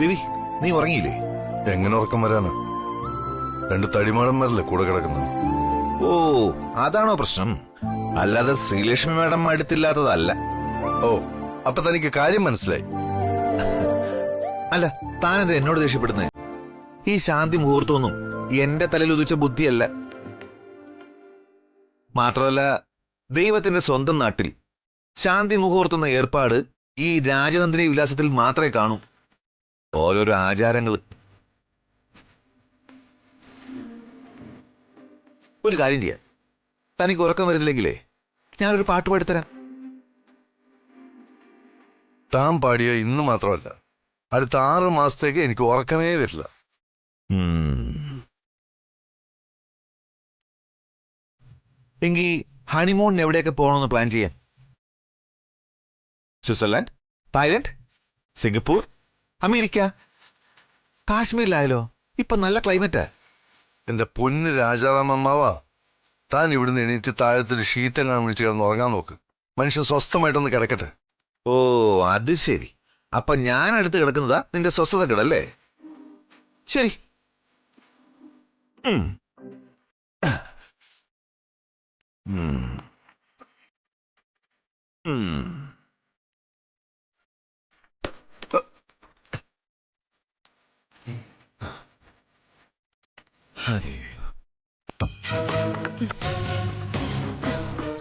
രവി, നീ ഉറങ്ങിയില്ലേ? എങ്ങനെ ഉറക്കം വരാന്? 2 തടിമാടന്മാരല്ലേ കൂടെ കിടക്കുന്നത്. ഓ, അതാണോ പ്രശ്നം? അല്ലാതെ ശ്രീലക്ഷ്മി മാഡം അടുത്തില്ലാത്തതല്ല. ഓ, അപ്പൊ തനിക്ക് കാര്യം മനസ്സിലായി. അല്ല, താനെന്താ എന്നോട് ദേഷ്യപ്പെടുന്നേ? ഈ ശാന്തി മുഹൂർത്തമൊന്നും എന്റെ തലയിൽ ഉദിച്ച ബുദ്ധിയല്ല. മാത്രമല്ല, ദൈവത്തിന്റെ സ്വന്തം നാട്ടിൽ ശാന്തി മുഹൂർത്തുന്ന ഏർപ്പാട് ഈ രാജനന്ദിനി വിലാസത്തിൽ മാത്രമേ കാണൂ. ഓരോരോ ആചാരങ്ങൾ. ഒരു കാര്യം ചെയ്യാം, തനിക്ക് ഉറക്കം വരുന്നില്ലെങ്കിലേ ഞാനൊരു പാട്ട് പാടിത്തരാം. താൻ പാടിയ ഇന്ന് മാത്രമല്ല, അടുത്ത 6 മാസത്തേക്ക് എനിക്ക് ഉറക്കമേ വരില്ല. എങ്കിൽ ഹണിമൂണിന് എവിടെയൊക്കെ പോകണമെന്ന് പ്ലാൻ ചെയ്യാൻ. സ്വിറ്റ്സർലാൻഡ്, തായ്ലൻഡ്, സിംഗപ്പൂർ, അമേരിക്ക, കാശ്മീരിലായാലോ? ഇപ്പൊ നല്ല ക്ലൈമറ്റാ. എന്റെ പൊന്ന് രാജാറാമമ്മാവാ, താൻ ഇവിടുന്ന് എണീറ്റ് താഴത്തൊരു ഷീറ്റെങ്ങാൻ വിളിച്ച് കിടന്ന് ഉറങ്ങാൻ നോക്ക്. മനുഷ്യൻ സ്വസ്ഥമായിട്ടൊന്ന് കിടക്കട്ടെ. ഓ, അത് ശരി. അപ്പൊ ഞാൻ അടുത്ത് കിടക്കുന്നതാ നിന്റെ സ്വസ്ഥത കിടല്ലേ? ശരി.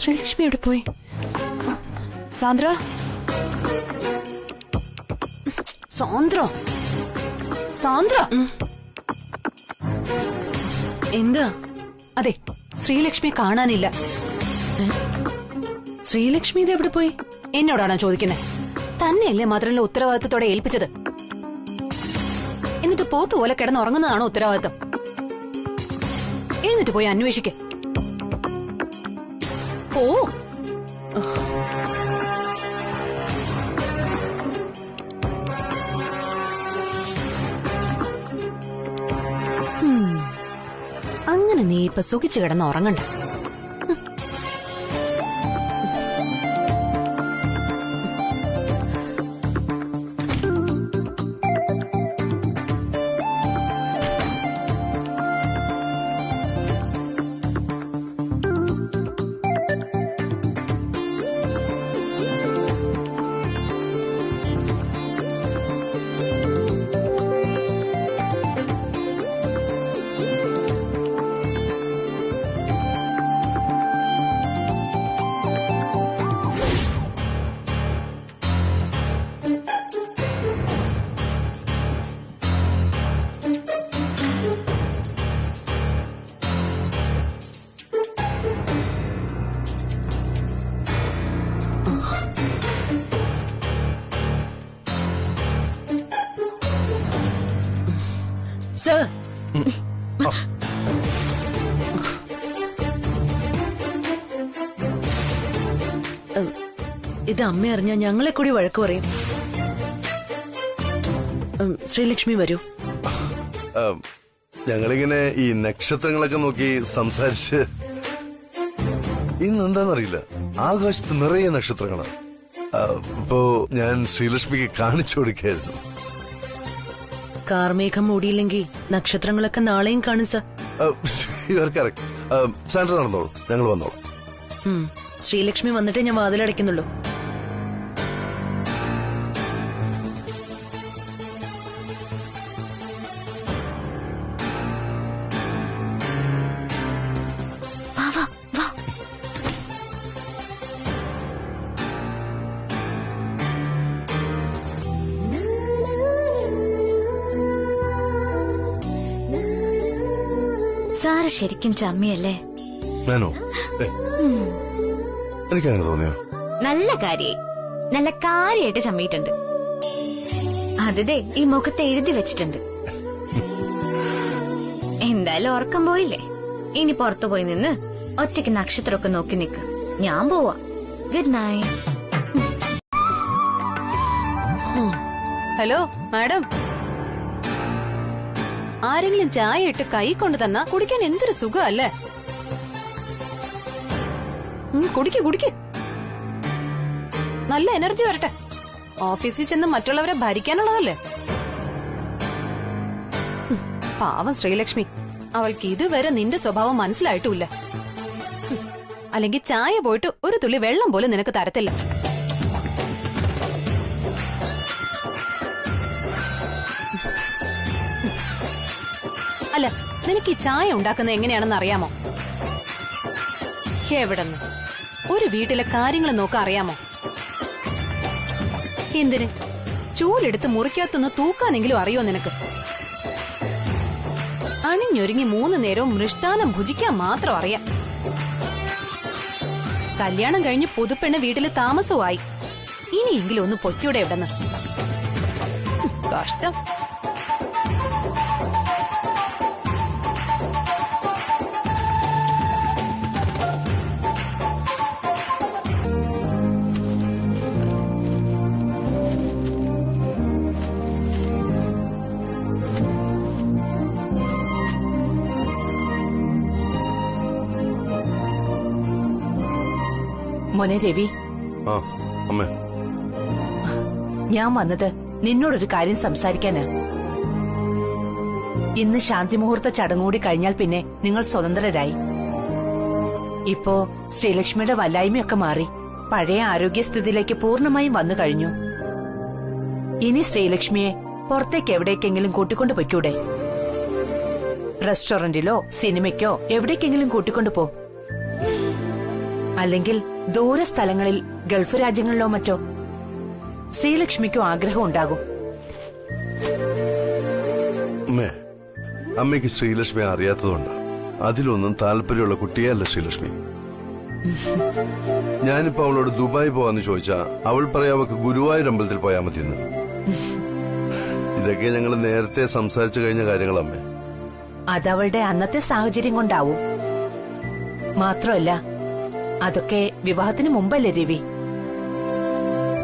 ശ്രീലക്ഷ്മി എവിടെ പോയി? സാന്ദ്ര, സാന്ദ്ര, സാന്ദ്ര, എന്താ? അതെ, ശ്രീലക്ഷ്മി കാണാനില്ല. ശ്രീലക്ഷ്മി ഇത് എവിടെ പോയി? എന്നോടാണോ ചോദിക്കുന്നത്? തന്നെയല്ലേ മാത്രമല്ല ഉത്തരവാദിത്തത്തോടെ ഏൽപ്പിച്ചത്. എന്നിട്ട് പോത്തുപോലെ കിടന്നുറങ്ങുന്നതാണോ ഉത്തരവാദിത്തം? എഴുന്നിട്ട് പോയി അന്വേഷിക്ക. ഓ, അങ്ങനെ നീ ഇപ്പൊ സുഖിച്ചു കിടന്ന് ഉറങ്ങണ്ട. ഇത് അമ്മ അറിഞ്ഞ ഞങ്ങളെ കൂടി വഴക്ക് പറയും. ശ്രീലക്ഷ്മി വരൂ. ഞങ്ങളിങ്ങനെ ഈ നക്ഷത്രങ്ങളൊക്കെ നോക്കി സംസാരിച്ച് ഇന്നെന്താന്നറിയില്ല, ആകാശത്ത് നിറയെ നക്ഷത്രങ്ങളാണ്. ഇപ്പോ ഞാൻ ശ്രീലക്ഷ്മിക്ക് കാണിച്ചു കൊടുക്കായിരുന്നു. കാർമേഘം മൂടിയില്ലെങ്കിൽ നക്ഷത്രങ്ങളൊക്കെ നാളെയും കാണും സർ. സാൻഡ്ര നടന്നോളൂ, ഞങ്ങൾ വന്നോളൂ. ശ്രീലക്ഷ്മി വന്നിട്ടേ ഞാൻ വാതിലടയ്ക്കുന്നുള്ളൂ. സാറ് ശരിക്കും ചമ്മിയല്ലേ? എനിക്കങ്ങനെ തോന്നിയോ? നല്ല കാര്യായി, നല്ല കാര്യമായിട്ട് ചമ്മിയിട്ടുണ്ട്. അതേ ഈ മുഖത്ത് എഴുതി വെച്ചിട്ടുണ്ട്. എന്തായാലും ഉറക്കം പോയില്ലേ, ഇനി പുറത്തു പോയി നിന്ന് ഒറ്റയ്ക്ക് നക്ഷത്രമൊക്കെ നോക്കി നിൽക്ക്. ഞാൻ പോവാ. Good night. ഹലോ മാഡം, ആരെങ്കിലും ചായ ഇട്ട് കൈ കൊണ്ട് തന്നാ കുടിക്കാൻ എന്തൊരു സുഖം അല്ലേ? കുടിക്ക് കുടിക്ക്, നല്ല എനർജി വരട്ടെ. ഓഫീസിൽ ചെന്ന് മറ്റുള്ളവരെ ഭരിക്കാനുള്ളതല്ലേ. പാവം ശ്രീലക്ഷ്മി, അവൾക്ക് ഇതുവരെ നിന്റെ സ്വഭാവം മനസ്സിലായിട്ടുമില്ല. അല്ലെങ്കിൽ ചായ പോയിട്ട് ഒരു തുള്ളി വെള്ളം പോലും നിനക്ക് തരത്തില്ല. അല്ല, നിനക്ക് ഈ ചായ ഉണ്ടാക്കുന്നത് എങ്ങനെയാണെന്ന് അറിയാമോ? എവിടെന്ന് ഒരു വീട്ടിലെ കാര്യങ്ങൾ നോക്കാൻ അറിയാമോ? എന്തിന് ചൂലെടുത്ത് മുറിക്കകത്തൊന്ന് തൂക്കാനെങ്കിലും അറിയോ നിനക്ക്? അണിഞ്ഞൊരുങ്ങി 3 നേരവും മൃഷ്ടാനം ഭുജിക്കാൻ മാത്രം അറിയാം. കല്യാണം കഴിഞ്ഞ് പുതുപ്പെണ്ണ് വീട്ടില് താമസവുമായി. ഇനിയെങ്കിലും ഒന്ന് പൊറ്റിയുടെ എവിടെന്ന്. കഷ്ടം. മോനെ രവി, ആ അമ്മേ, ഞാൻ വന്നത് നിന്നോടൊരു കാര്യം സംസാരിക്കാനാ. ഇന്ന് ശാന്തിമുഹൂർത്ത ചടങ്ങുകൂടി കഴിഞ്ഞാൽ പിന്നെ നിങ്ങൾ സ്വതന്ത്രരായി. ഇപ്പോ ശ്രീലക്ഷ്മിയുടെ വല്ലായ്മയൊക്കെ മാറി പഴയ ആരോഗ്യസ്ഥിതിയിലേക്ക് പൂർണ്ണമായും വന്നു കഴിഞ്ഞു. ഇനി ശ്രീലക്ഷ്മിയെ പുറത്തേക്ക് എവിടേക്കെങ്കിലും കൂട്ടിക്കൊണ്ടു പൊയ്ക്കൂടെ? റെസ്റ്റോറന്റിലോ സിനിമയ്ക്കോ എവിടേക്കെങ്കിലും കൂട്ടിക്കൊണ്ടു പോ. അല്ലെങ്കിൽ ദൂര സ്ഥലങ്ങളിൽ ഗൾഫ് രാജ്യങ്ങളിലോ മറ്റോ. ശ്രീലക്ഷ്മിക്കും ആഗ്രഹം ഉണ്ടാകും. അമ്മയ്ക്ക് ശ്രീലക്ഷ്മി അറിയാത്തതുകൊണ്ട് അതിലൊന്നും താല്പര്യമുള്ള കുട്ടിയല്ല ശ്രീലക്ഷ്മി. ഞാനിപ്പോ അവളോട് ദുബായ് പോവാന്ന് ചോദിച്ചാ അവൾ പറയാ അവൾക്ക് ഗുരുവായൂർ അമ്പലത്തിൽ പോയാൽ മതിയെന്ന്. ഇതൊക്കെ ഞങ്ങൾ നേരത്തെ സംസാരിച്ചു കഴിഞ്ഞ കാര്യങ്ങൾ അമ്മേ. അതവളുടെ അന്നത്തെ സാഹചര്യം കൊണ്ടാവും. മാത്രമല്ല, അതൊക്കെ വിവാഹത്തിന് മുമ്പല്ലേ രവി?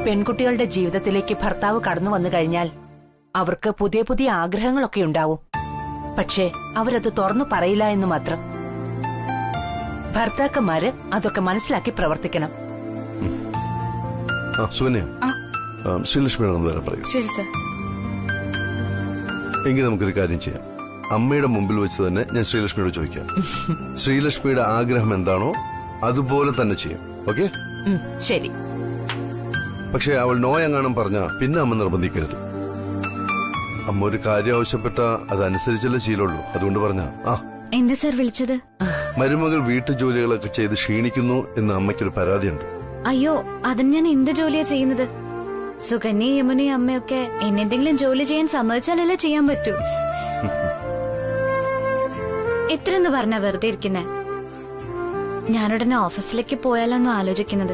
പെൺകുട്ടികളുടെ ജീവിതത്തിലേക്ക് ഭർത്താവ് കടന്നു വന്നു കഴിഞ്ഞാൽ അവർക്ക് പുതിയ പുതിയ ആഗ്രഹങ്ങളൊക്കെ ഉണ്ടാവും. പക്ഷേ അവരത് തുറന്നു പറയില്ല എന്ന് മാത്രം. ഭർത്താക്കന്മാര് അതൊക്കെ മനസ്സിലാക്കി പ്രവർത്തിക്കണം. സുകന്യ, ശ്രീലക്ഷ്മിയോട് ഒന്ന് വരെ പറയൂ. ശരി സർ. എങ്കിൽ നമുക്കൊരു കാര്യം ചെയ്യാം. അമ്മയുടെ മുമ്പിൽ വെച്ച് തന്നെ ഞാൻ ശ്രീലക്ഷ്മിയോട് ചോദിക്കാം. ശ്രീലക്ഷ്മിയുടെ ആഗ്രഹം എന്താണോ അതുപോലെ തന്നെ ചെയ്യും. ഓക്കെ? ശരി. പക്ഷെ അവൾ നോ എങ്ങാനും പറഞ്ഞ പിന്നെ അമ്മ നിർബന്ധിക്കരുത്. അമ്മ ഒരു കാര്യം ആവശ്യപ്പെട്ട അതനുസരിച്ചല്ലേ ശീലമുള്ളൂ. അതുകൊണ്ട് പറഞ്ഞ എന്താ സർ വിളിച്ചത്? മരുമകൾ വീട്ടുജോലികളൊക്കെ ചെയ്ത് ക്ഷീണിക്കുന്നു എന്ന് അമ്മയ്ക്കൊരു പരാതിയുണ്ട്. അയ്യോ, അതിന് ഞാൻ എന്ത് ജോലിയാ ചെയ്യുന്നത്? സുകന്യയും യമുനയും അമ്മയൊക്കെ എന്നെന്തെങ്കിലും ജോലി ചെയ്യാൻ സമ്മതിച്ചാലല്ലേ ചെയ്യാൻ പറ്റൂ. എത്രയെന്ന് പറഞ്ഞാ വെറുതെ ഇരിക്കുന്നേ? ഞാനുടനെ ഓഫീസിലേക്ക് പോയാലോന്ന് ആലോചിക്കുന്നത്.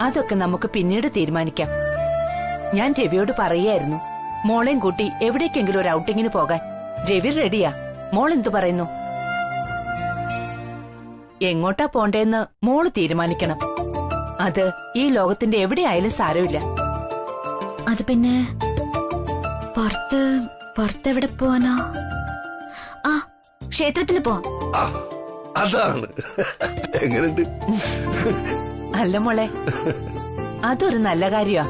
അതൊക്കെ നമുക്ക് പിന്നീട് തീരുമാനിക്കാം. ഞാൻ രവിയോട് പറയായിരുന്നു മോളെയും കൂട്ടി എവിടേക്കെങ്കിലും ഒരു ഔട്ടിങ്ങിന് പോകാൻ. രവി റെഡിയാ. മോൾ എന്തു പറയുന്നു? എങ്ങോട്ടാ പോണ്ടേന്ന് മോള് തീരുമാനിക്കണം. അത് ഈ ലോകത്തിന്റെ എവിടെയായാലും സാരമില്ല. അത് പിന്നെ പുറത്തെവിടെ പോവാനോ? ആ, ക്ഷേത്രത്തിൽ പോവാം. അതാണ്. എങ്ങനെയുണ്ട്? അല്ല മോളെ, അതൊരു നല്ല കാര്യമാ.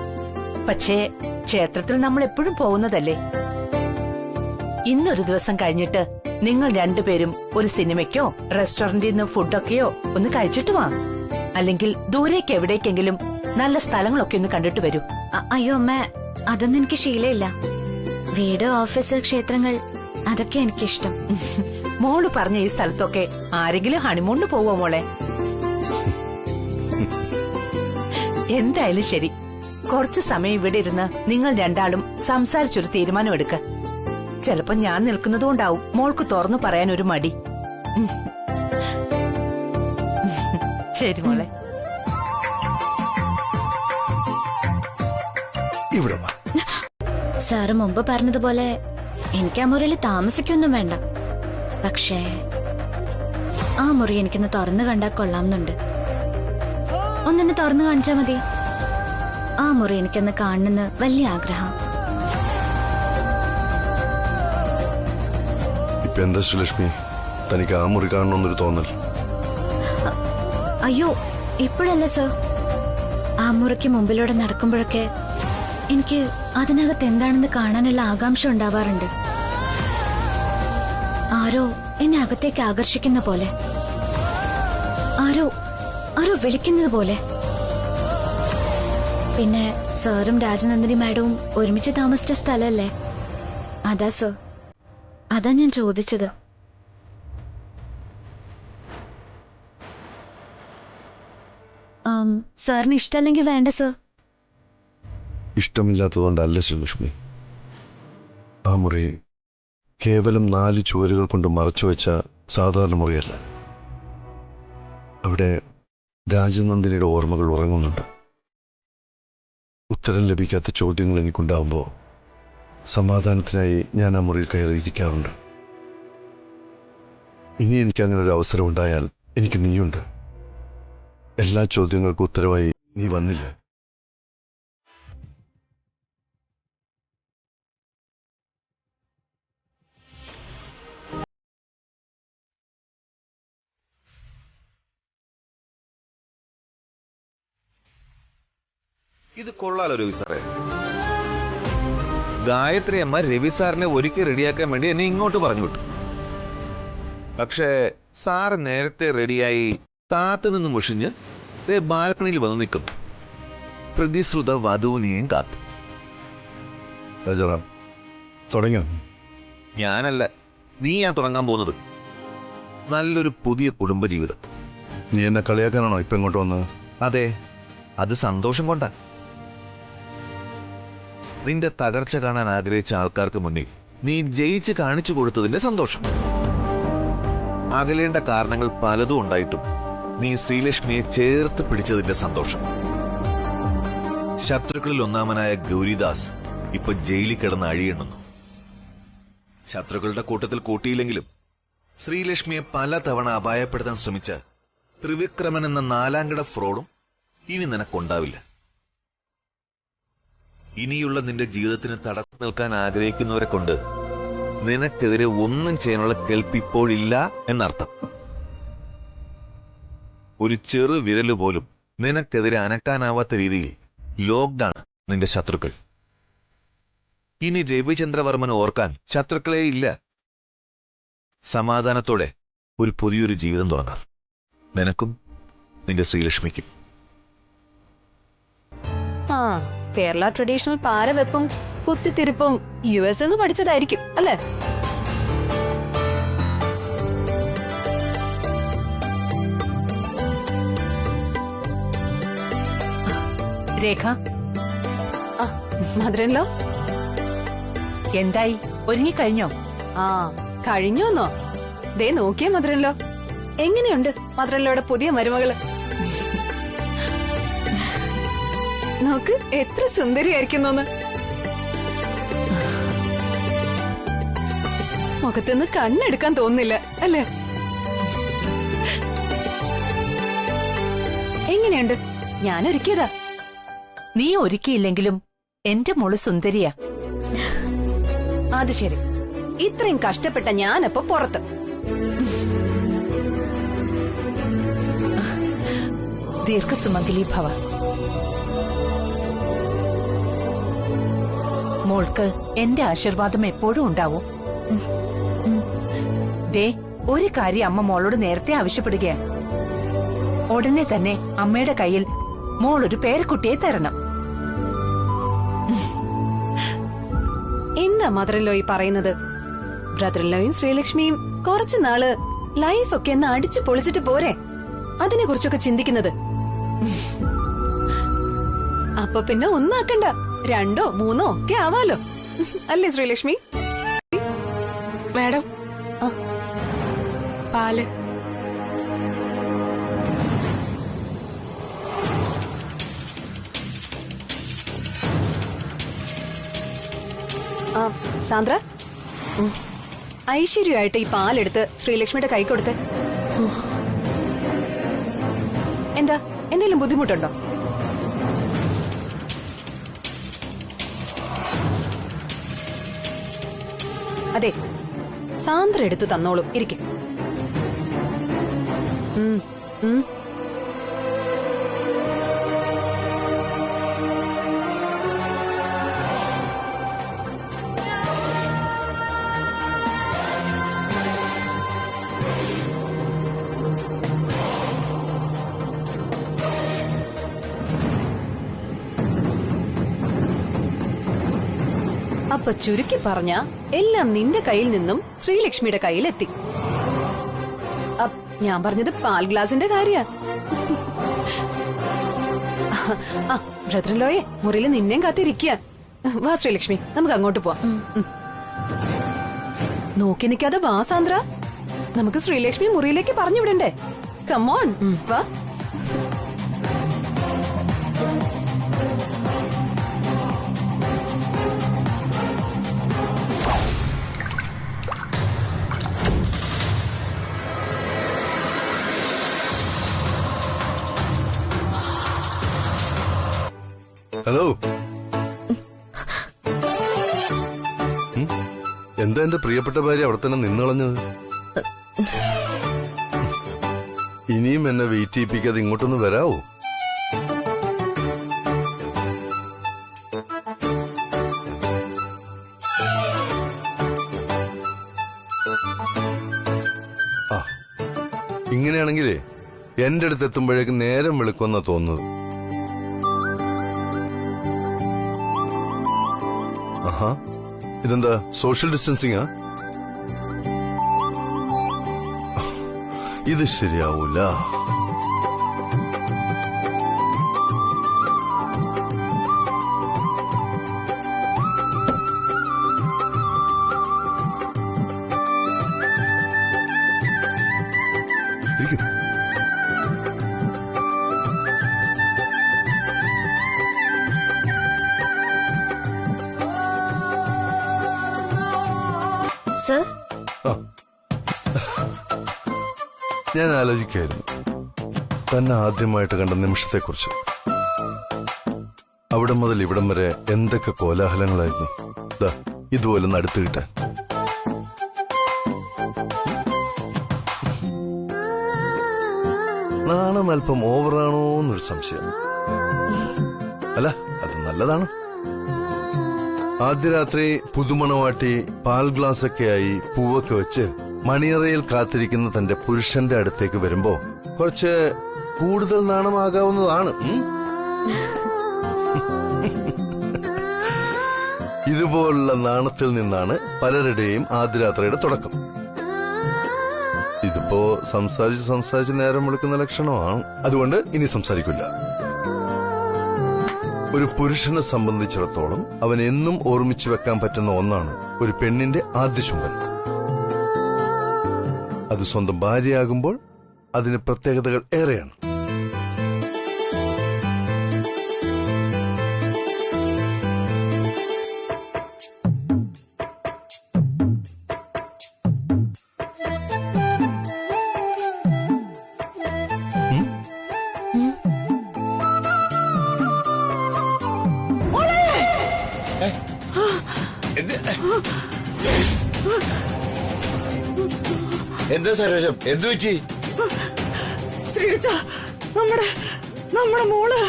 പക്ഷേ ക്ഷേത്രത്തിൽ നമ്മൾ എപ്പോഴും പോകുന്നതല്ലേ. ഇന്നൊരു ദിവസം കഴിഞ്ഞിട്ട് നിങ്ങൾ രണ്ടുപേരും ഒരു സിനിമയ്ക്കോ റെസ്റ്റോറന്റിൽ നിന്ന് ഫുഡൊക്കെയോ ഒന്ന് കഴിച്ചിട്ട് വാ. അല്ലെങ്കിൽ ദൂരേക്ക് എവിടേക്കെങ്കിലും നല്ല സ്ഥലങ്ങളൊക്കെ ഒന്ന് കണ്ടിട്ട് വരൂ. അയ്യോ അമ്മ, അതൊന്നും എനിക്ക് ശീലമില്ല. വീട്, ഓഫീസ്, ക്ഷേത്രങ്ങൾ അതൊക്കെ എനിക്കിഷ്ടം. മോള് പറഞ്ഞ ഈ സ്ഥലത്തൊക്കെ ആരെങ്കിലും ഹണിമൂണിന് പോവോ മോളെ? എന്തായാലും ശരി, കുറച്ചു സമയം ഇവിടെ ഇരുന്ന് നിങ്ങൾ രണ്ടാളും സംസാരിച്ചൊരു തീരുമാനമെടുക്ക. ചിലപ്പോ ഞാൻ നിൽക്കുന്നതുകൊണ്ടാവും മോൾക്ക് തുറന്നു പറയാൻ ഒരു മടി. ശരി മോളെ. ഇവിടെ വാ. സാറ് മുമ്പ് പറഞ്ഞതുപോലെ എനിക്ക് ആ മുറിയിൽ താമസിക്കൊന്നും വേണ്ട. പക്ഷേ ആ മുറി എനിക്കൊന്ന് തുറന്നു കണ്ടാൽ കൊള്ളാമെന്നുണ്ട്. ഒന്നെന്നെ തുറന്നു കാണിച്ചാ മതി. ആ മുറി എനിക്കൊന്ന് കാണണമെന്ന് വലിയ ആഗ്രഹം. ഇപ്പൊ എന്താ ശ്രീലക്ഷ്മി, തനിക്ക് ആ മുറി കാണണമെന്നൊരു തോന്നൽ? അയ്യോ, ഇപ്പോഴല്ല സർ. ആ മുറിക്ക് മുമ്പിലൂടെ നടക്കുമ്പോഴൊക്കെ എനിക്ക് അതിനകത്ത് എന്താണെന്ന് കാണാനുള്ള ആകാംക്ഷ ഉണ്ടാവാറുണ്ട്. ആരോ എന്നെ അകത്തേക്ക് ആകർഷിക്കുന്ന പോലെ, ആരോ ആരോ വിളിക്കുന്നത് പോലെ. പിന്നെ സാറും രാജനന്ദിനി മാഡവും ഒരുമിച്ച് താമസിച്ച സ്ഥലല്ലേ? അതാ സർ, അതാ ഞാൻ ചോദിച്ചത്. സാറിന് ഇഷ്ടമല്ലെങ്കിൽ വേണ്ട സർ. ഇഷ്ടമില്ലാത്തതുകൊണ്ടല്ല ശ്രീലക്ഷ്മി. ആ മുറി കേവലം 4 ചുവരുകൾ കൊണ്ട് മറച്ചു വെച്ച സാധാരണ മുറിയല്ല. അവിടെ രാജനന്ദിനിയുടെ ഓർമ്മകൾ ഉറങ്ങുന്നുണ്ട്. ഉത്തരം ലഭിക്കാത്ത ചോദ്യങ്ങൾ എനിക്കുണ്ടാവുമ്പോൾ സമാധാനത്തിനായി ഞാൻ ആ മുറിയിൽ കയറിയിരിക്കാറുണ്ട്. ഇനി എനിക്കങ്ങനെ ഒരു അവസരം ഉണ്ടായാൽ എനിക്ക് നീയുണ്ട്. എല്ലാ ചോദ്യങ്ങൾക്കും ഉത്തരവായി നീ വന്നില്ല. ഇത് കൊള്ളാലോ രവി സാറേ. ഗായത്രി അമ്മ രവി സാറിനെ ഒരുക്കി റെഡിയാക്കാൻ വേണ്ടി എന്നെ ഇങ്ങോട്ട് പറഞ്ഞു വിട്ടു. പക്ഷേ സാറ് നേരത്തെ റെഡിയായി കാത്തു നിന്ന് മുഷിഞ്ഞ് ബാൽക്കണിയിൽ വന്ന് നിൽക്കുന്നു. പ്രതിശ്രുത വധുവിനെയും കാത്തു. രാജാറാം, തുടങ്ങാം. ഞാനല്ല, നീയാ തുടങ്ങാൻ പോകുന്നത്. നല്ലൊരു പുതിയ കുടുംബജീവിതം. നീ എന്നെ കളിയാക്കാനാണോ ഇപ്പൊ ഇങ്ങോട്ട് വന്നത്? അതെ, അത് സന്തോഷം കൊണ്ടാ. നിന്റെ തകർച്ച കാണാൻ ആഗ്രഹിച്ച ആൾക്കാർക്ക് മുന്നിൽ നീ ജയിച്ച് കാണിച്ചു കൊടുത്തതിന്റെ സന്തോഷം. അകലേണ്ട കാരണങ്ങൾ പലതും ഉണ്ടായിട്ടും നീ ശ്രീലക്ഷ്മിയെ ചേർത്ത് പിടിച്ചതിന്റെ സന്തോഷം. ശത്രുക്കളിൽ ഒന്നാമനായ ഗൗരിദാസ് ഇപ്പൊ ജയിലിൽ കിടന്ന് അഴിയെണ്ണുന്നു. ശത്രുക്കളുടെ കൂട്ടത്തിൽ കൂട്ടിയില്ലെങ്കിലും ശ്രീലക്ഷ്മിയെ പലതവണ അപായപ്പെടുത്താൻ ശ്രമിച്ച ത്രിവിക്രമൻ എന്ന 4ാംകിട ഫ്രോഡും ഇനി നിനക്കുണ്ടാവില്ല. ഇനിയുള്ള നിന്റെ ജീവിതത്തിന് തടസ്സം നിൽക്കാൻ ആഗ്രഹിക്കുന്നവരെ കൊണ്ട് നിനക്കെതിരെ ഒന്നും ചെയ്യാനുള്ള കെൽപ്പിപ്പോഴില്ല എന്നർത്ഥം. ഒരു ചെറു വിരല് പോലും നിനക്കെതിരെ അനക്കാനാവാത്ത രീതിയിൽ ലോക്ക്ഡാണ് നിന്റെ ശത്രുക്കൾ. ഇനി രവിചന്ദ്രവർമ്മന് ഓർക്കാൻ ശത്രുക്കളേ ഇല്ല. സമാധാനത്തോടെ ഒരു പുതിയൊരു ജീവിതം തുടങ്ങാം, നിനക്കും നിന്റെ ശ്രീലക്ഷ്മിക്കും. ആ, കേരള ട്രഡീഷണൽ പാരവെപ്പും കുത്തിത്തിരിപ്പും US പഠിച്ചതായിരിക്കും അല്ലേ? രേഖ, മധുരല്ലോ എന്തായി? ഒരുങ്ങിക്കഴിഞ്ഞോ? ആ, കഴിഞ്ഞോന്നോ? ദേ നോക്കിയേ മധുരല്ലോ, എങ്ങനെയുണ്ട് മധുരല്ലോയുടെ പുതിയ മരുമകള്? നോക്ക് എത്ര സുന്ദരിയായിരിക്കുന്നോന്ന്. മുഖത്തുനിന്ന് കണ്ണെടുക്കാൻ തോന്നുന്നില്ല അല്ലേ? എങ്ങനെയുണ്ട്? ഞാൻ ഒരുക്കിയതാ. നീ ഒരുക്കിയില്ലെങ്കിലും എന്റെ മോള് സുന്ദരിയാ. അത് ശരി, ഇത്രയും കഷ്ടപ്പെട്ട ഞാനപ്പോ പുറത്ത്. ദീർഘസുമംഗലി ഭവ. മോൾക്ക് എന്റെ ആശീർവാദം എപ്പോഴും ഉണ്ടാവും. ദേ, ഒരു കാര്യം അമ്മ മോളോട് നേരത്തെ ആവശ്യപ്പെടുകയാ. ഉടനെ തന്നെ അമ്മയുടെ കയ്യിൽ മോൾ ഒരു പേരക്കുട്ടിയെ തരണം. എന്താ മദറിലോ ഈ പറയുന്നത്? ബ്രദറിലോയും ശ്രീലക്ഷ്മിയും കുറച്ചു നാള് ലൈഫൊക്കെ ഒന്ന് അടിച്ചു പൊളിച്ചിട്ട് പോരെ അതിനെ കുറിച്ചൊക്കെ ചിന്തിക്കുന്നത്. അപ്പൊ പിന്നെ ഒന്നാക്കണ്ട, 2ഓ 3ഓ ഒക്കെ ആവാലോ, അല്ലേ ശ്രീലക്ഷ്മി? മാഡം, പാല്. സാന്ദ്ര, ഐശ്വര്യമായിട്ട് ഈ പാലെടുത്ത് ശ്രീലക്ഷ്മിയുടെ കൈ കൊടുത്ത്. എന്താ, എന്തെങ്കിലും ബുദ്ധിമുട്ടുണ്ടോ? അതെ, സാന്ദ്ര എടുത്തു തന്നോളൂ, ഇരിക്കും. അപ്പൊ ചുരുക്കി പറഞ്ഞ എല്ലാം നിന്റെ കയ്യിൽ നിന്നും ശ്രീലക്ഷ്മിയുടെ കയ്യിലെത്തി. ഞാൻ പറഞ്ഞത് പാൽ ഗ്ലാസിന്റെ കാര്യ. ബ്രദറിലോയെ മുറിയിൽ നിന്നെയും കാത്തിരിക്കുക. വാ ശ്രീലക്ഷ്മി, നമുക്ക് അങ്ങോട്ട് പോവാം. നോക്കി നിൽക്കാതെ വാ സാന്ദ്ര, നമുക്ക് ശ്രീലക്ഷ്മി മുറിയിലേക്ക് പറഞ്ഞു വിടണ്ടേ? കമോൺ വാ. ഹലോ, എന്താ എന്റെ പ്രിയപ്പെട്ട ഭാര്യ അവിടെ തന്നെ നിന്നളഞ്ഞത്? ഇനിയും എന്നെ വെയിറ്റ് ചെയ്യിപ്പിക്കാതെ ഇങ്ങോട്ടൊന്ന് വരാവോ? ആ, ഇങ്ങനെയാണെങ്കിലേ എന്റെ അടുത്ത് എത്തുമ്പോഴേക്ക് നേരം വെളുക്കുമെന്നാ തോന്നുന്നത്. ആഹാ, ഇതെന്താ സോഷ്യൽ ഡിസ്റ്റൻസിംഗാ? ഇത് ശരിയാവൂല. ഇരിക്ക്. സർ, ഞാൻ ആലോചിക്കായിരുന്നു തന്നെ ആദ്യമായിട്ട് കണ്ട നിമിഷത്തെക്കുറിച്ച്. അവിടെ മുതൽ ഇവിടം വരെ എന്തൊക്കെ കോലാഹലങ്ങളായിരുന്നു. ദാ ഇതുപോലെ അടുത്ത് കിട്ടാൻ. നാണം അല്പം ഓവറാണോ എന്നൊരു സംശയം. അല്ല, അത് നല്ലതാണ്. ആദ്യ രാത്രി പുതുമണവാട്ടി പാൽ ഗ്ലാസ് ഒക്കെയായി പൂവൊക്കെ വെച്ച് മണിയറയിൽ കാത്തിരിക്കുന്ന തന്റെ പുരുഷന്റെ അടുത്തേക്ക് വരുമ്പോ കുറച്ച് കൂടുതൽ നാണമാകാവുന്നതാണ്. ഇതുപോലുള്ള നാണത്തിൽ നിന്നാണ് പലരുടെയും ആദ്യരാത്രിയുടെ തുടക്കം. ഇതിപ്പോ സംസാരിച്ച് നേരം വിളിക്കുന്ന ലക്ഷണമാണ്. അതുകൊണ്ട് ഇനി സംസാരിക്കില്ല. ഒരു പുരുഷനെ സംബന്ധിച്ചിടത്തോളം അവൻ എന്നും ഓർമ്മിച്ചു വെക്കാൻ പറ്റുന്ന ഒന്നാണ് ഒരു പെണ്ണിന്റെ ആദ്യ ചുംബനം. അത് സ്വന്തം ഭാര്യയാകുമ്പോൾ അതിന് പ്രത്യേകതകൾ ഏറെയാണ്. എന്താ സരോജം, എന്തു പറ്റി? ശ്രീജ, നമ്മുടെ മോള്.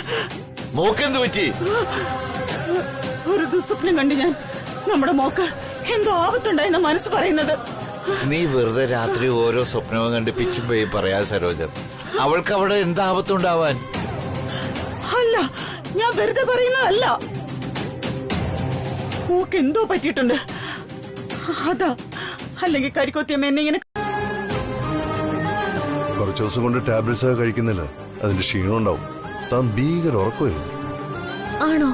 മോക്കെന്തു പറ്റി? ഒരു ദുസ്വപ്നം കണ്ട് ഞാൻ. നമ്മുടെ മോക്ക് എന്തോ ആപത്തുണ്ടായെന്ന മനസ്സ് പറയുന്നത്. നീ വെറുതെ രാത്രി ഓരോ സ്വപ്നവും കണ്ട് പിച്ചും പോയി പറയാ സരോജം. അവൾക്ക് അവിടെ എന്താ ആപത്തുണ്ടാവാൻ? അല്ല, ഞാൻ വെറുതെ പറയുന്നതല്ല. മോക്ക് എന്തോ പറ്റിയിട്ടുണ്ട്. അതാ, അല്ലെങ്കിൽ കരിക്കൊത്തിയമ്മ എന്നെ ഇങ്ങനെ. കുറച്ചു ദിവസം കൊണ്ട് ടാബ്ലറ്റ്സ് ഒക്കെ കഴിക്കുന്നില്ല, അതിന്റെ ക്ഷീണം ഉണ്ടാവും. താൻ ഭീകര ഉറക്കമായിരുന്നു. ആണോ?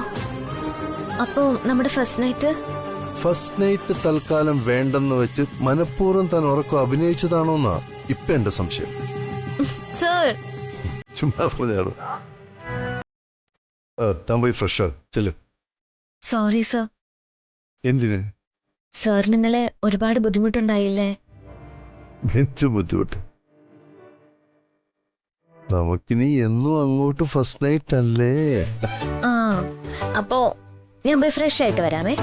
അപ്പോ നമ്മുടെ ഫസ്റ്റ് നൈറ്റ് തൽക്കാലം വേണ്ടെന്ന് വെച്ച് മനഃപൂർവ്വം താൻ ഉറക്കം അഭിനയിച്ചതാണോന്നാ ഇപ്പൊ എന്റെ സംശയം. സർ, ചുമ്മാ പറഞ്ഞാണ്. താൻ പോയി ഫ്രഷ് ചെല്ലു. Sorry sir. എന്തിന്? സാറിന് ഇന്നലെ ഒരുപാട് ബുദ്ധിമുട്ടുണ്ടായില്ലേ? എന്ത് ബുദ്ധിമുട്ട്? നമുക്കിനി എന്നും അങ്ങോട്ട് ഫസ്റ്റ് നൈറ്റ് അല്ലേ? ആ, അപ്പോ ഞാൻ പോയി ഫ്രഷ് ആയിട്ട് വരാമേ.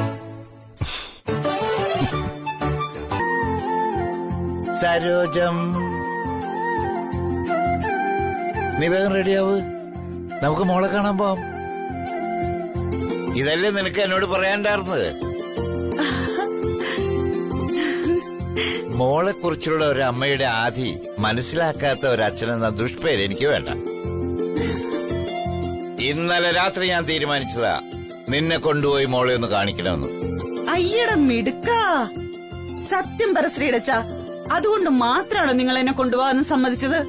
സരോജം, നീ വേഗം റെഡിയാവ്, നമുക്ക് മോളെ കാണാൻ പോവാം. ഇതല്ലേ നിനക്ക് എന്നോട് പറയാണ്ടായിരുന്നത്? മോളെ കുറിച്ചുള്ള ഒരു അമ്മയുടെ ആധി മനസ്സിലാക്കാത്ത ഒരു അച്ഛനെന്ന ദുഷ്പേര് എനിക്ക് വേണ്ട. ഇന്നലെ രാത്രി ഞാൻ തീരുമാനിച്ചതാ നിന്നെ കൊണ്ടുപോയി മോളെ ഒന്ന് കാണിക്കണമെന്ന്. അയ്യട മിടുക്ക. സത്യം പറ ശ്രീടച്ച, അതുകൊണ്ട് മാത്രമാണോ നിങ്ങൾ എന്നെ കൊണ്ടുപോകാൻ സമ്മതിച്ചത്?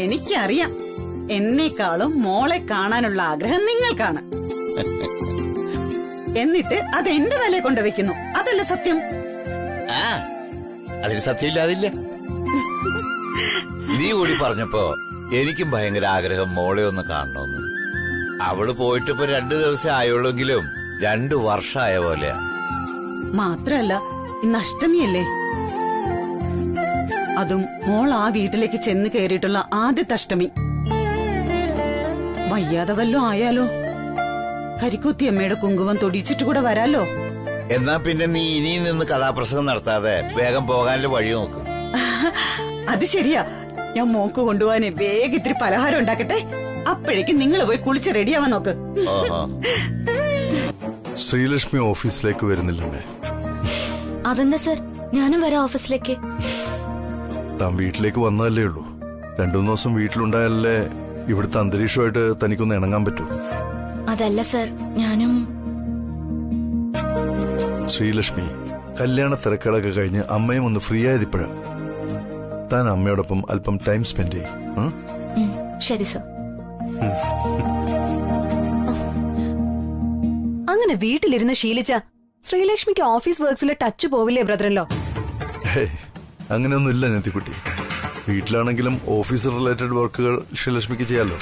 എനിക്കറിയാം, എന്നെക്കാളും മോളെ കാണാനുള്ള ആഗ്രഹം നിങ്ങൾക്കാണ്. എന്നിട്ട് അത് എന്റെ തലയെ കൊണ്ടുവയ്ക്കുന്നു, അതല്ല സത്യം? ആ അതിന് സത്യമില്ലാതില്ല. നീ കൂടി പറഞ്ഞപ്പോ എനിക്കും ഭയങ്കര ആഗ്രഹം മോളെ ഒന്ന് കാണണമെന്ന്. അവള് പോയിട്ട് ഇപ്പൊ 2 ദിവസം ആയുള്ളെങ്കിലും 2 വർഷമായ പോലെയാ. മാത്രല്ല ഇന്ന് അഷ്ടമിയല്ലേ, അതും മോൾ ആ വീട്ടിലേക്ക് ചെന്ന് കയറിയിട്ടുള്ള ആദ്യത്തെ അഷ്ടമി. വയ്യാതെ വല്ലോ ആയാലോ, കരിക്കുത്തിയമ്മയുടെ കുങ്കുമം തൊടിച്ചിട്ട് കൂടെ വരാലോ. എന്നാ പിന്നെ നീ ഇനിയും നിന്ന് കഥാപ്രസംഗം നടത്താതെ വേഗം പോകാനുള്ള വഴി നോക്ക്. അത് ശരിയാ, ഞാൻ മോക്ക് കൊണ്ടുപോകാന് വേഗം ഇത്തിരി പലഹാരം ഉണ്ടാക്കട്ടെ. അപ്പോഴേക്കും നിങ്ങൾ പോയി കുളിച്ച് റെഡിയാവാൻ നോക്ക്. ഓഹോ, ശ്രീലക്ഷ്മി ഓഫീസിലേക്ക് വരുന്നില്ലമ്മേ. അതെന്താ സർ, ഞാനും വരാം ഓഫീസിലേക്ക്. താൻ വീട്ടിലേക്ക് വന്നതല്ലേ ഉള്ളൂ. 2-3 ദിവസം വീട്ടിലുണ്ടായാലേ ഇവിടുത്തെ അന്തരീക്ഷമായിട്ട് തനിക്കൊന്ന് ഇണങ്ങാൻ പറ്റൂ. അതല്ല സർ, ഞാനും. ശ്രീലക്ഷ്മി, കല്യാണ തിരക്കുകളൊക്കെ കഴിഞ്ഞ് അമ്മയും ഒന്ന് ഫ്രീ ആയതിപ്പോഴാ. താൻ അമ്മയോടൊപ്പം അല്പം ടൈം സ്പെൻഡ് ചെയ്യും. ശരി സർ. അങ്ങനെ വീട്ടിലിരുന്ന് ശീലിച്ച ശ്രീലക്ഷ്മിക്ക് ഓഫീസ് വർക്ക്സിലെ ടച്ച് പോവില്ലേ ബ്രദറല്ലോ? അങ്ങനെയൊന്നും ഇല്ല നെത്തിക്കുട്ടി. വീട്ടിലാണെങ്കിലും ഓഫീസ് റിലേറ്റഡ് വർക്കുകൾ ശ്രീലക്ഷ്മിക്ക് ചെയ്യാലോ.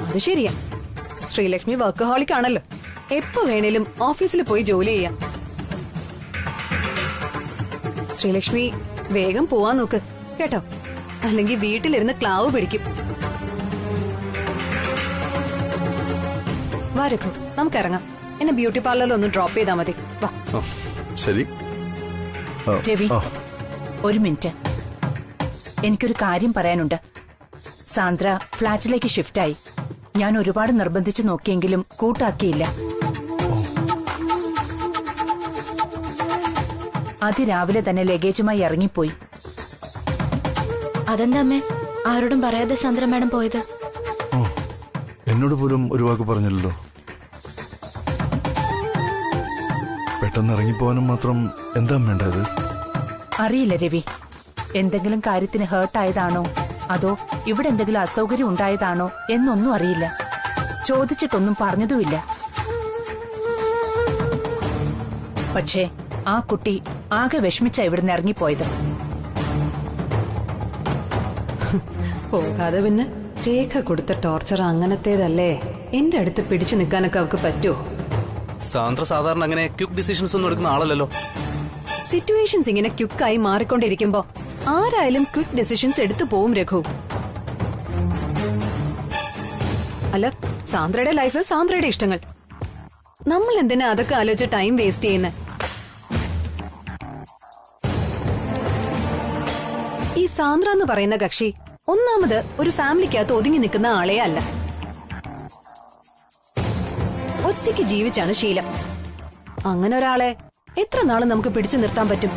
അത് ശരിയാ, ശ്രീലക്ഷ്മി വർക്കഹോളിക് ആണല്ലോ. എപ്പോ വേണേലും ഓഫീസിൽ പോയി ജോലി ചെയ്യാം. ശ്രീലക്ഷ്മി വേഗം പോവാൻ നോക്ക് കേട്ടോ, അല്ലെങ്കിൽ വീട്ടിലിരുന്ന് ക്ലാവ് പിടിക്കും. വാ രഘു, നമുക്കിറങ്ങാം. എന്നെ ബ്യൂട്ടി പാർലറിൽ ഒന്ന് ഡ്രോപ്പ് ചെയ്താൽ മതി. വാ. ശരി. രവി, ഒരു മിനിറ്റ്, എനിക്കൊരു കാര്യം പറയാനുണ്ട്. സാന്ദ്ര ഫ്ളാറ്റിലേക്ക് ഷിഫ്റ്റായി. ഞാൻ ഒരുപാട് നിർബന്ധിച്ചു നോക്കിയെങ്കിലും കൂട്ടാക്കിയില്ല. അതിരാവിലെ തന്നെ ലഗേജുമായി ഇറങ്ങിപ്പോയി. അതെന്താ അമ്മേ, ആരോടും പറയാതെ സാന്ദ്ര മാഡം പോയത്? എന്നോട് പോലും ഒരു വാക്ക് പറഞ്ഞില്ലല്ലോ. പെട്ടെന്ന് ഇറങ്ങിപ്പോവാനും മാത്രം എന്താ വേണ്ടത്? അറിയില്ല രവി, എന്തെങ്കിലും കാര്യത്തിന് ഹേർട്ടായതാണോ അതോ ഇവിടെ എന്തെങ്കിലും അസൗകര്യം ഉണ്ടായതാണോ എന്നൊന്നും അറിയില്ല. ചോദിച്ചിട്ടൊന്നും പറഞ്ഞതുമില്ല. പക്ഷേ ആ കുട്ടി ആകെ വിഷമിച്ച ഇവിടുന്ന് ഇറങ്ങിപ്പോയത്. പോകാതെ പിന്നെ രേഖ കൊടുത്ത ടോർച്ചർ അങ്ങനത്തേതല്ലേ. എന്റെ അടുത്ത് പിടിച്ചു നിൽക്കാനൊക്കെ അവർക്ക് പറ്റുമോ? സാന്ദ്ര സാധാരണ അങ്ങനെ ക്വിക്ക് ഡിസിഷൻസ് ഒന്നും എടുക്കുന്ന ആളല്ലല്ലോ. സിറ്റുവേഷൻസ് ഇങ്ങനെ ക്വിക്കായി മാറിക്കൊണ്ടിരിക്കുമ്പോ ആരായാലും ക്വിക്ക് ഡിസിഷൻസ് എടുത്തു പോവും രഘു. അല്ല, സാന്ദ്രയുടെ ലൈഫ്, സാന്ദ്രയുടെ ഇഷ്ടങ്ങൾ. നമ്മൾ എന്തിനാ അതൊക്കെ ആലോചിച്ച് ടൈം വേസ്റ്റ് ചെയ്യുന്നത്? ഈ സാന്ദ്ര എന്ന് പറയുന്ന കക്ഷി ഒന്നാമത് ഒരു ഫാമിലിക്കകത്ത് ഒതുങ്ങി നിൽക്കുന്ന ആളെ അല്ല. ഒറ്റയ്ക്ക് ജീവിച്ചാണ് ശീലം. അങ്ങനെ ഒരാളെ എത്ര നാള് നമുക്ക് പിടിച്ചു നിർത്താൻ പറ്റും?